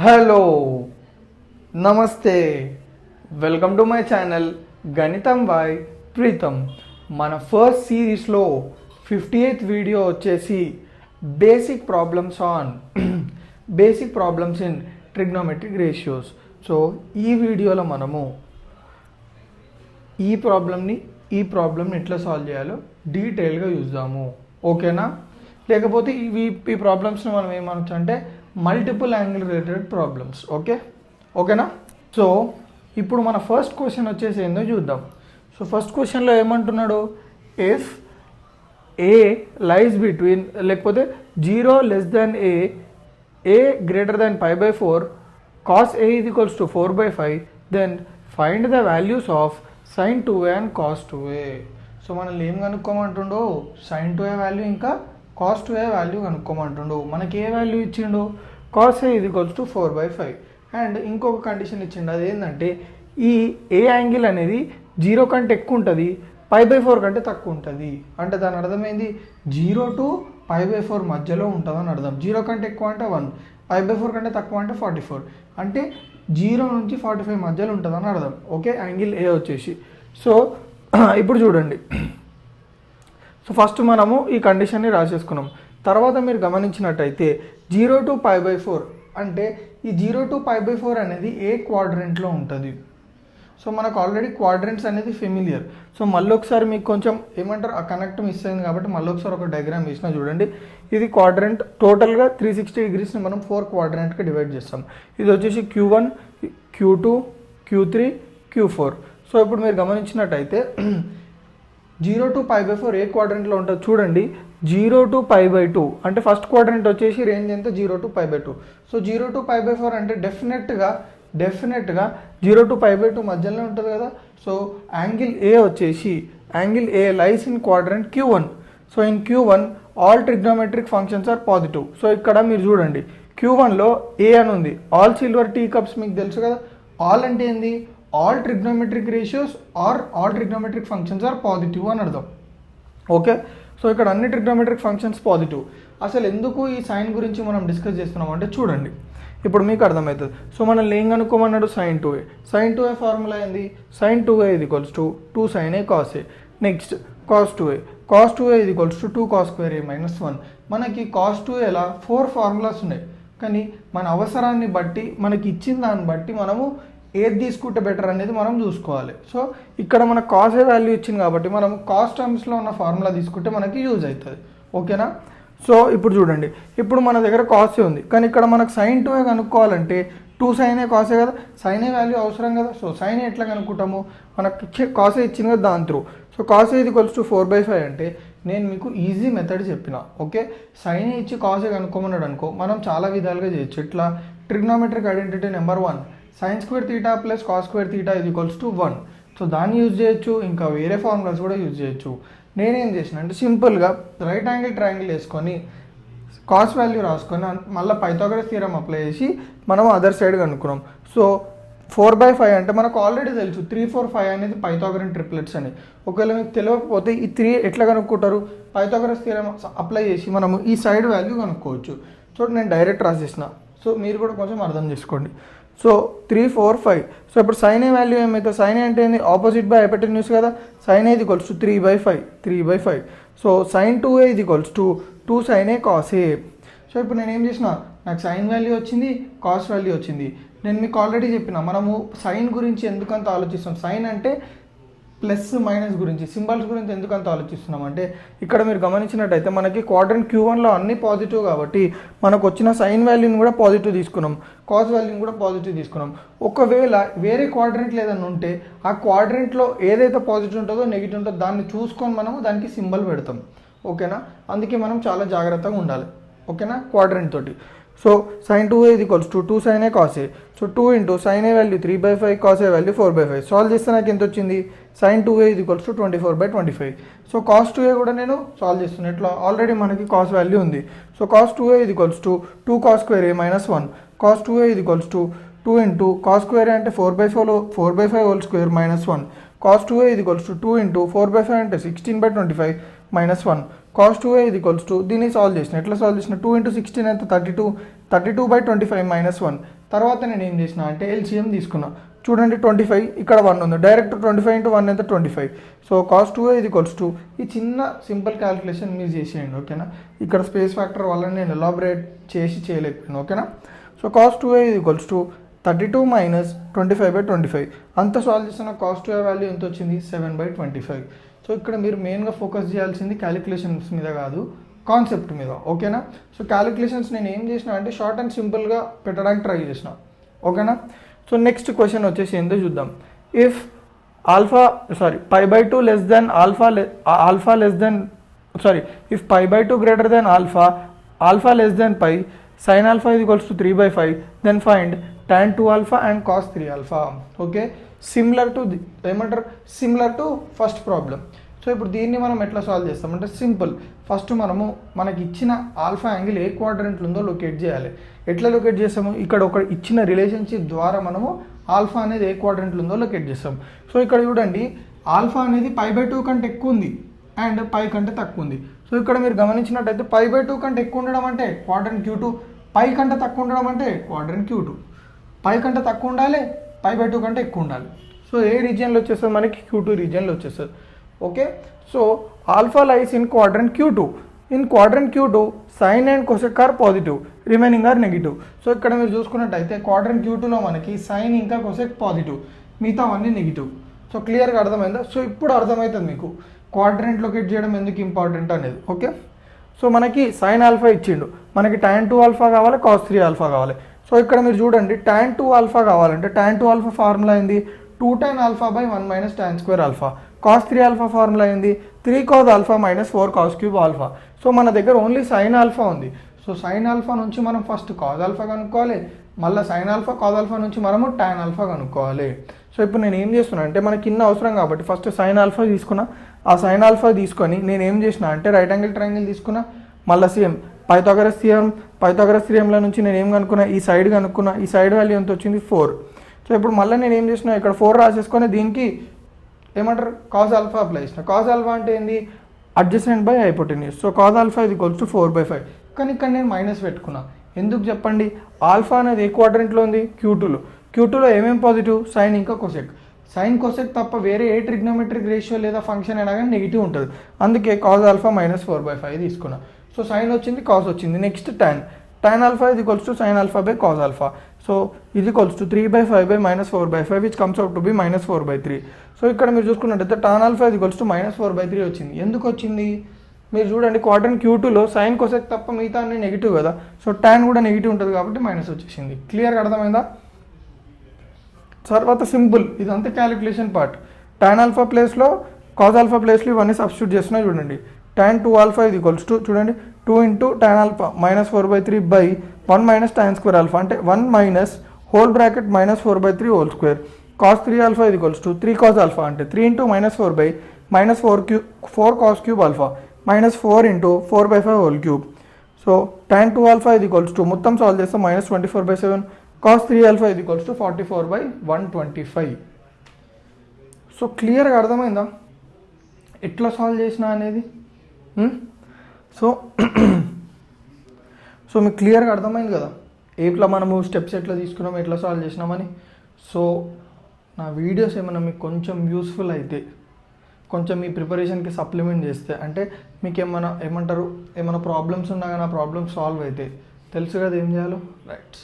Hello నమస్తే welcome to my channel గణితం by Pritam. మన ఫస్ట్ సిరీస్లో 58th వీడియో వచ్చేసి basic problems in trigonometric ratios. So ఈ వీడియోలో మనము ఈ ప్రాబ్లమ్ని ఎట్లా సాల్వ్ చేయాలో డీటెయిల్గా చూద్దాము. ఓకేనా? లేకపోతే ఈ ప్రాబ్లమ్స్ని మనం ఏమనొచ్చు అంటే మల్టిపుల్ యాంగిల్ రిలేటెడ్ ప్రాబ్లమ్స్. ఓకేనా? సో ఇప్పుడు మన ఫస్ట్ క్వశ్చన్ వచ్చేసి ఏందో చూద్దాం. సో ఫస్ట్ క్వశ్చన్లో ఏమంటున్నాడు, ఇఫ్ ఏ లైస్ బిట్వీన్ లేకపోతే 0 < a greater than π/4 cos a is equals to 4/5 then find the values of sin 2a and cos 2a. So మనల్ని ఏం కనుక్కోమంటుండో sin 2a వాల్యూ ఇంకా cos 2a వాల్యూ కనుక్కోమంటుండు. మనకి ఏ value ఇచ్చిండు, cos a is equals to 4/5 and ఇంకొక condition ఇచ్చిండు. అది ఏంటంటే ఈ ఏ యాంగిల్ అనేది 0 కంటే ఎక్కువ ఉంటుంది, π/4 కంటే తక్కువ ఉంటుంది. అంటే దాని అర్థమైంది 0 to π/4 మధ్యలో ఉంటుందని అర్థం. 0 కంటే ఎక్కువ అంటే 1, π/4 కంటే తక్కువ అంటే 44, అంటే 0 నుంచి 45 మధ్యలో ఉంటుందని అర్థం. ఓకే, యాంగిల్ ఏ వచ్చేసి. సో ఇప్పుడు చూడండి, సో ఫస్ట్ మనము ఈ కండిషన్ని రాసేసుకున్నాం. తర్వాత మీరు గమనించినట్టయితే 0 to π/4 అంటే ఈ 0 to π/4 అనేది ఏ క్వాడ్రెంట్లో ఉంటుంది. సో మనకు ఆల్రెడీ క్వాడ్రెంట్స్ అనేది ఫెమిలియర్. సో మళ్ళీ ఒకసారి మీకు కొంచెం ఏమంటారు, ఆ కనెక్ట్ మిస్ అయింది కాబట్టి మళ్ళీ ఒకసారి ఒక డయాగ్రామ్ వేసినా చూడండి. ఇది క్వాడ్రెంట్, టోటల్గా 360 degreesని మనం 4 క్వాడ్రెంట్కి డివైడ్ చేస్తాం. ఇది వచ్చేసి Q1, Q2, Q3, Q4. So ఇప్పుడు మీరు గమనించినట్టయితే 0 to π/4 ఏ క్వాడ్రెంట్లో ఉంటుంది చూడండి. 0 to π/2 అంటే ఫస్ట్ క్వాడ్రెంట్ వచ్చేసి రేంజ్ ఎంత, 0 to π/2. సో 0 to π/4 అంటే డెఫినెట్గా 0 to π/2 మధ్యలో ఉంటుంది కదా. సో యాంగిల్ ఏ వచ్చేసి, angle A lies in quadrant Q1. So in Q1 all trigonometric functions are positive. So ఇక్కడ మీరు చూడండి, Q1లో ఏ అని ఉంది, ఆల్ సిల్వర్ టీ కప్స్ మీకు తెలుసు కదా. ఆల్ అంటే ఏంది, all trigonometric ratios are all trigonometric functions are positive అని అర్థం. ఓకే, సో ఇక్కడ అన్ని ట్రిగ్నోమెట్రిక్ ఫంక్షన్స్ పాజిటివ్. అసలు ఎందుకు ఈ సైన్ గురించి మనం డిస్కస్ చేస్తున్నాం అంటే చూడండి, ఇప్పుడు మీకు అర్థమవుతుంది. సో మనల్ని ఏం కనుక్కోమన్నాడు, sin 2a. sin 2a formula ఏంది, sin 2a is equals to 2 sin a cos a. Next cos 2a is equals to 2 cos square a minus 1. మనకి cos 2aలా 4 ఫార్ములాస్ ఉన్నాయి, కానీ మన అవసరాన్ని బట్టి మనకి ఇచ్చిన దాన్ని బట్టి మనము ఏది తీసుకుంటే బెటర్ అనేది మనం చూసుకోవాలి. సో ఇక్కడ మన కాస్ ఏ వాల్యూ ఇచ్చింది కాబట్టి మనం కాస్ టర్మ్స్లో ఉన్న ఫార్ములా తీసుకుంటే మనకి యూజ్ అవుతుంది. ఓకేనా? సో ఇప్పుడు చూడండి, ఇప్పుడు మన దగ్గర కాస్ ఏ ఉంది, కానీ ఇక్కడ మనకు sin 2a కనుక్కోవాలంటే 2 sin a cos a కదా. sin a వాల్యూ అవసరం కదా. సో sin a ఎట్లా కనుక్కుంటాము, మనకు కాస్ ఏ ఇచ్చింది కదా దాని through. So cos A equals to 4/5 అంటే నేను మీకు ఈజీ మెథడ్ చెప్పిన. ఓకే, sin a ఇచ్చి కాస్ ఏ కనుక్కోమన్నాడు అనుకో, మనం చాలా విధాలుగా చేయొచ్చు. ఇట్లా trigonometric identity number 1 sin square theta plus cos square theta is equals to 1. So దాన్ని యూజ్ చేయొచ్చు, ఇంకా వేరే ఫార్ములాస్ కూడా యూజ్ చేయొచ్చు. నేనేం చేసిన అంటే సింపుల్గా రైట్ యాంగిల్ ట్రయాంగిల్ వేసుకొని కాస్ వాల్యూ రాసుకొని మళ్ళీ పైథాగరస్ థియరమ్ అప్లై చేసి మనం అదర్ సైడ్ కనుక్కున్నాం. సో 4/5 అంటే మనకు ఆల్రెడీ తెలుసు 3, 4, 5 అనేది పైథాగరన్ ట్రిప్లెట్స్ అని. ఒకవేళ మీకు తెలియకపోతే ఈ 3 ఎట్లా కనుక్కుంటారు, పైథాగరస్ థియరమ్ అప్లై చేసి మనము ఈ సైడ్ వాల్యూ కనుక్కోవచ్చు. సో నేను డైరెక్ట్ రాసేసిన, సో మీరు కూడా కొంచెం అర్థం చేసుకోండి. సో 3, 4, 5. సో ఇప్పుడు sin a వాల్యూ ఏమవుతుంది, sin a అంటే ఏంది, ఆపోజిట్ బై హైపోటెన్యూస్ కదా. sin a is equals to 3/5. So sin 2a is equals to 2 sin a cos a. So ఇప్పుడు నేను ఏం చేసిన, నాకు సైన్ వాల్యూ వచ్చింది, కాస్ వాల్యూ వచ్చింది. నేను మీకు ఆల్రెడీ చెప్పిన, మనము సైన్ గురించి ఎందుకంత ఆలోచిస్తాం, సైన్ అంటే ప్లస్ మైనస్ గురించి, సింబల్స్ గురించి ఎందుకంత ఆలోచిస్తున్నాం అంటే ఇక్కడ మీరు గమనించినట్టయితే మనకి క్వాడ్రెంట్ Q1లో అన్ని పాజిటివ్ కాబట్టి మనకు వచ్చిన సైన్ వాల్యూని కూడా పాజిటివ్ తీసుకున్నాం, కాస్ వాల్యూని కూడా పాజిటివ్ తీసుకున్నాం. ఒకవేళ వేరే క్వాడ్రెంట్ లేదని ఉంటే ఆ క్వాడ్రెంట్లో ఏదైతే పాజిటివ్ ఉంటుందో నెగిటివ్ ఉంటుందో దాన్ని చూసుకొని మనము దానికి సింబల్ పెడతాం. ఓకేనా? అందుకే మనం చాలా జాగ్రత్తగా ఉండాలి. ఓకేనా? క్వాడ్రెంట్ తోటి. So sin 2a is equals to 2 sin a cos a. So 2 into sin a value 3/5, cos a value 4/5. Solve చేస్తే నాకు ఎంత వచ్చింది, sin 2a is equals to 24/25. So cos 2a కూడా నేను సాల్వ్ చేస్తున్నాను. ఇట్లా ఆల్రెడీ మనకి cos వాల్యూ ఉంది. So cos 2a is equals to 2 cos square a minus 1. cos 2a is equals to 2 into cos square a అంటే 4/5 whole square minus 1. cos 2a is equals to 2 into 4/5 అంటే 16/25 minus 1. cos 2a is equals to, దీన్ని solve చేసిన, ఎట్లా solve చేసిన, 2 into 16 ఎంత 32, 32/25 minus 1. తర్వాత నేను ఏం చేసిన అంటే ఎల్సిఎం తీసుకున్నా. చూడండి 25 ఇక్కడ 1 ఉంది, డైరెక్ట్ 25 ఇంటూ 1 ఎంత 25. సో cos 2a ఇది ఈక్వల్స్ టు ఈ చిన్న సింపుల్ క్యాలిక్యులేషన్ మీరు చేసేయండి ఓకేనా. ఇక్కడ స్పేస్ ఫ్యాక్టర్ వల్ల నేను ఎలాబరేట్ చేయలేకపోయాను ఓకేనా. సో cos 2a ఇది ఈక్వల్స్ టు 32 మైనస్ 25/25. అంత సాల్వ్ చేసిన cos 2a వాల్యూ ఎంత వచ్చింది 7/25. సో ఇక్కడ మీరు మెయిన్గా ఫోకస్ చేయాల్సింది క్యాలిక్యులేషన్స్ మీద కాదు, కాన్సెప్ట్ మీద ఓకేనా. సో క్యాలిక్యులేషన్స్ నేను ఏం చేసిన అంటే షార్ట్ అండ్ సింపుల్గా పెట్టడానికి ట్రై చేసిన ఓకేనా. సో నెక్స్ట్ క్వశ్చన్ వచ్చేసి ఏంటో చూద్దాం. If π/2 less than alpha less than if π/2 greater than alpha less than π, sin alpha is equals to 3/5, then find tan 2 alpha and cos 3 alpha. Okay, similar to first problem. So ఇప్పుడు దీన్ని మనం ఎట్లా solve చేస్తామంటే simple. First మనకి ఇచ్చిన alpha angle A క్వాడ్రంట్లో ఉందో locate చేయాలి. ఎట్లా లొకేట్ చేస్తాము, ఇక్కడ ఒక ఇచ్చిన రిలేషన్షిప్ ద్వారా మనము ఆల్ఫా అనేది ఏ క్వాడ్రంట్లో ఉందో లొకేట్ చేస్తాం. సో ఇక్కడ చూడండి ఆల్ఫా అనేది π/2 కంటే ఎక్కువ ఉంది అండ్ π కంటే తక్కువ ఉంది. సో ఇక్కడ మీరు గమనించినట్టయితే π/2 కంటే ఎక్కువ ఉండడం అంటే క్వాడ్రంట్ Q2, π కంటే తక్కువ ఉండడం అంటే క్వాడ్రంట్ Q2. π కంటే తక్కువ ఉండాలి, π/2 కంటే ఎక్కువ ఉండాలి. సో ఏ రీజియన్లో వచ్చేస్తుంది మనకి Q2 రీజియన్లో వచ్చేస్తుంది okay. So alpha lies in quadrant Q2. In quadrant Q2 sine and cosec are positive, remaining are negative. So ఇక్కడ మీరు చూసుకున్నట్టయితే క్వాడ్రంట్ Q2లో మనకి సైన్ ఇంకా కొసెక్ పాజిటివ్, మిగతా అన్నీ నెగిటివ్. సో క్లియర్గా అర్థమైందా. సో ఇప్పుడు అర్థమవుతుంది మీకు క్వాడ్రంట్ లొకేట్ చేయడం ఎందుకు ఇంపార్టెంట్ అనేది ఓకే. సో మనకి సైన్ ఆల్ఫా ఇచ్చిండు, మనకి tan 2 ఆల్ఫా కావాలి, cos 3 ఆల్ఫా కావాలి. సో ఇక్కడ మీరు చూడండి tan 2 ఆల్ఫా కావాలంటే tan 2 ఆల్ఫా ఫార్ములా ఏంది 2 tan alpha by 1 minus tan square alpha. cos 3 alpha formula ఏంది 3 cos alpha minus 4 cos cube alpha. So మన దగ్గర ఓన్లీ సైన్ ఆల్ఫా ఉంది. సో సైన్ ఆల్ఫా నుంచి మనం ఫస్ట్ కాజ్ ఆల్ఫా కనుక్కోవాలి, మళ్ళీ సైన్ ఆల్ఫా కాజ్ ఆల్ఫా నుంచి మనము tan ఆల్ఫా కనుక్కోవాలి. సో ఇప్పుడు నేను ఏం చేస్తున్నా అంటే మనకి ఇన్న అవసరం కాబట్టి ఫస్ట్ సైన్ ఆల్ఫా తీసుకున్నా. ఆ సైన్ ఆల్ఫా తీసుకొని నేను ఏం చేసిన అంటే రైట్ యాంగిల్ ట్రయాంగిల్ తీసుకున్నా, మళ్ళీ సేమ్ పైథాగరస్ థియరంలో నుంచి నేను ఏం కనుక్కున్నా ఈ సైడ్ కనుక్కున్నా. ఈ సైడ్ వాల్యూ ఎంత వచ్చింది 4. సో ఇప్పుడు మళ్ళీ నేను ఏం చేసిన ఇక్కడ 4 రాసేసుకొని దీనికి ఏమంటారు కాజ్ ఆల్ఫా అప్లై చేసిన. కాజ్ ఆల్ఫా అంటే ఏంది adjacent by hypotenuse. So cause alpha ఇది ఈక్వల్స్ టు 4/5. కానీ ఇక్కడ నేను మైనస్ పెట్టుకున్నా, ఎందుకు చెప్పండి, ఆల్ఫా అనేది ఏ క్వాడ్రంట్లో ఉంది Q2లో ఏమేమి పాజిటివ్ సైన్ ఇంకా కొసెక్. సైన్ కొసెక్ తప్ప వేరే ఏ ట్రిగ్నోమెట్రిక్ రేషియో లేదా ఫంక్షన్ అయినా కానీ నెగిటివ్ ఉంటుంది. అందుకే కాజ్ ఆల్ఫా మైనస్ 4/5 తీసుకున్నా. సో సైన్ వచ్చింది, కాజ్ వచ్చింది. నెక్స్ట్ tan ఆల్ఫా ఇది equals to sine alpha by cos alpha. So ఇది equals to 3/5 by minus 4/5 which comes out to be minus 4/3. So ఇక్కడ మీరు చూసుకున్నట్టయితే tan ఆల్ఫా ఇది ఈక్వల్స్ టు మైనస్ 4/3 వచ్చింది. ఎందుకు వచ్చింది మీరు చూడండి, క్వాడ్రంట్ Q2లో సైన్ కొసెక్ తప్ప మిగతా అన్ని నెగిటివ్ కదా. సో tan కూడా నెగిటివ్ ఉంటుంది కాబట్టి మైనస్ వచ్చేసింది. క్లియర్గా అర్థమైందా. తర్వాత సింపుల్, ఇదంతా క్యాలిక్యులేషన్ పార్ట్. tan ఆల్ఫా ప్లేస్లో కాజ్ ఆల్ఫా ప్లేస్లో ఇవన్నీ సబ్స్టిట్యూట్ చేస్తున్నా. చూడండి tan 2 ఆల్ఫా ఇది ఈక్వల్స్ టు చూడండి 2 into tan alpha minus 4/3 by 1 minus tan square alpha అంటే 1 minus hole bracket minus 4/3 whole square. cos 3 alpha ఇది ఈక్వల్స్ టు 3 cos ఆల్ఫా అంటే 3 into minus 4 by minus 4 cos cube alpha minus 4 into 4/5 whole cube. So tan 2 alpha ఇది equals to మొత్తం solve చేస్తాం minus 24/7. cos 3 alpha ఇది equals to 44/125. So క్లియర్గా అర్థమైందా ఎట్లా solve చేసినా అనేది. సో మీకు క్లియర్గా అర్థమైంది కదా ఎట్లా మనము స్టెప్స్ ఎట్లా తీసుకున్నాము, ఎట్లా సాల్వ్ చేసినామని. సో నా వీడియోస్ ఏమైనా మీకు కొంచెం యూస్ఫుల్ అయితే, కొంచెం మీ ప్రిపరేషన్కి సప్లిమెంట్ చేస్తే, అంటే మీకు ఏమైనా ప్రాబ్లమ్స్ ఉన్నా కానీ ఆ ప్రాబ్లమ్స్ సాల్వ్ అయితే తెలుసు కదా ఏం చేయాలో. రైట్.